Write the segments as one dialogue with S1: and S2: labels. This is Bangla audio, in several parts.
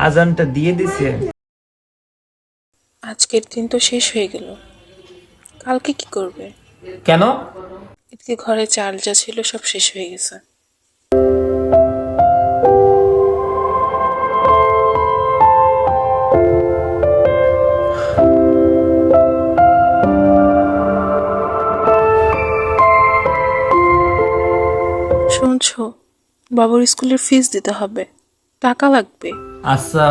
S1: আজানটা দিয়ে দিছে।
S2: আজকের দিন তো শেষ হয়ে গেল, কালকে কি করবে?
S1: কেন?
S2: এদিকে ঘরে চাল যা ছিল সব শেষ হয়ে গেছে। শুনছো, বাবুর স্কুলের ফিস দিতে হবে, টাকা লাগবে।
S1: আচ্ছা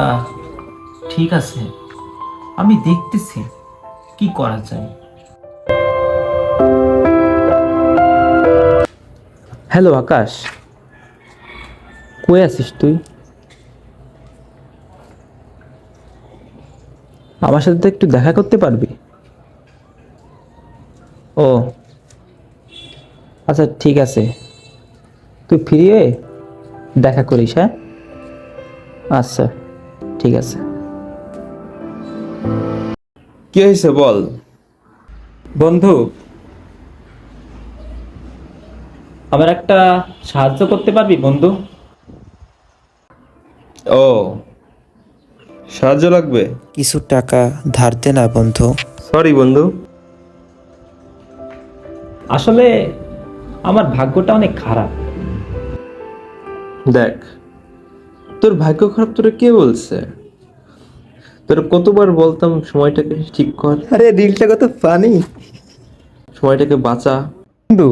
S1: ঠিক আছে, আমি দেখতেছি কি করা যায়। হ্যালো আকাশ, কই আছিস তুই? আমার সাথে তো একটু দেখা করতে পারবি? ও আচ্ছা ঠিক আছে, তুই ফ্রি হয়ে দেখা করিস। হ্যাঁ আচ্ছা ঠিক আছে।
S3: কি হয়েছে বল।
S1: বন্ধু, আমার একটা সাহায্য করতে পারবি বন্ধু?
S3: ও, সাহায্য লাগবে?
S4: কিছু টাকা ধার দে না বন্ধু।
S3: সরি বন্ধু।
S1: আসলে আমার ভাগ্যটা অনেক খারাপ।
S3: দেখ, তোর ভাগ্য খারাপ তোরে কে বলছে? তোর কতবার বলতাম সময়টাকে ঠিক কর,
S4: আরে রিলটা কত ফানি।
S3: সময়টাকে বাঁচা।
S1: বন্ধু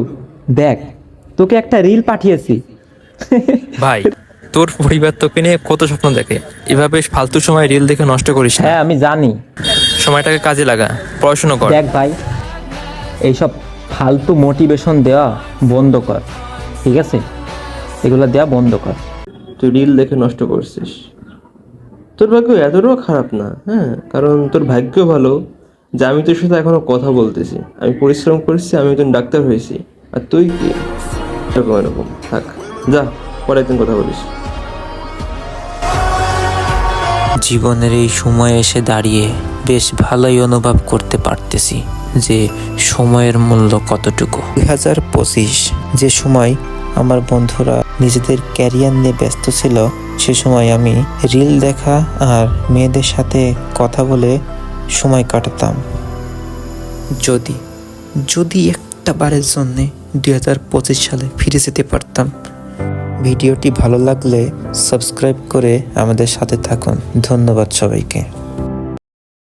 S1: দেখ, তোকে একটা রিল পাঠিয়েছি।
S5: ভাই, তোর পরিবার তোকে নিয়ে কত স্বপ্ন দেখে, এভাবে ফালতু সময় রিল দেখে নষ্ট করিস না।
S1: হ্যাঁ আমি জানি।
S5: সময়টাকে কাজে লাগা, পড়াশোনা কর।
S1: দেখ ভাই, এইসব ফালতু মোটিভেশন দেওয়া বন্ধ কর, ঠিক আছে? এগুলো দেওয়া বন্ধ কর।
S3: তুই রিল দেখে নষ্ট করছিস। তোর ভাগ্য এতটাও খারাপ না, হ্যাঁ, কারণ তোর ভাগ্য ভালো যে আমি তোর সাথে এখনো কথা বলতেছি, আমি পরিশ্রম করছি, আমি একজন ডাক্তার হয়েছি। আর তুই কি এরকম এরকম থাক, যা পরে একদিন কথা বলিস।
S4: জীবনের এই সময়ে এসে দাঁড়িয়ে বেশ ভালোই অনুভব করতে পারতেছি যে সময়ের মূল্য কতটুকু। 2025 যে সময় আমার বন্ধুরা নিজেদের ক্যারিয়ার নিয়ে ব্যস্ত ছিল, সে সময় আমি রিল দেখা আর মেয়েদের সাথে কথা বলে সময় কাটাতাম। যদি যদি একটা বারের জন্যে 2025 সালে ফিরে যেতে পারতাম। ভিডিওটি ভালো লাগলে সাবস্ক্রাইব করে আমাদের সাথে থাকুন। ধন্যবাদ সবাইকে।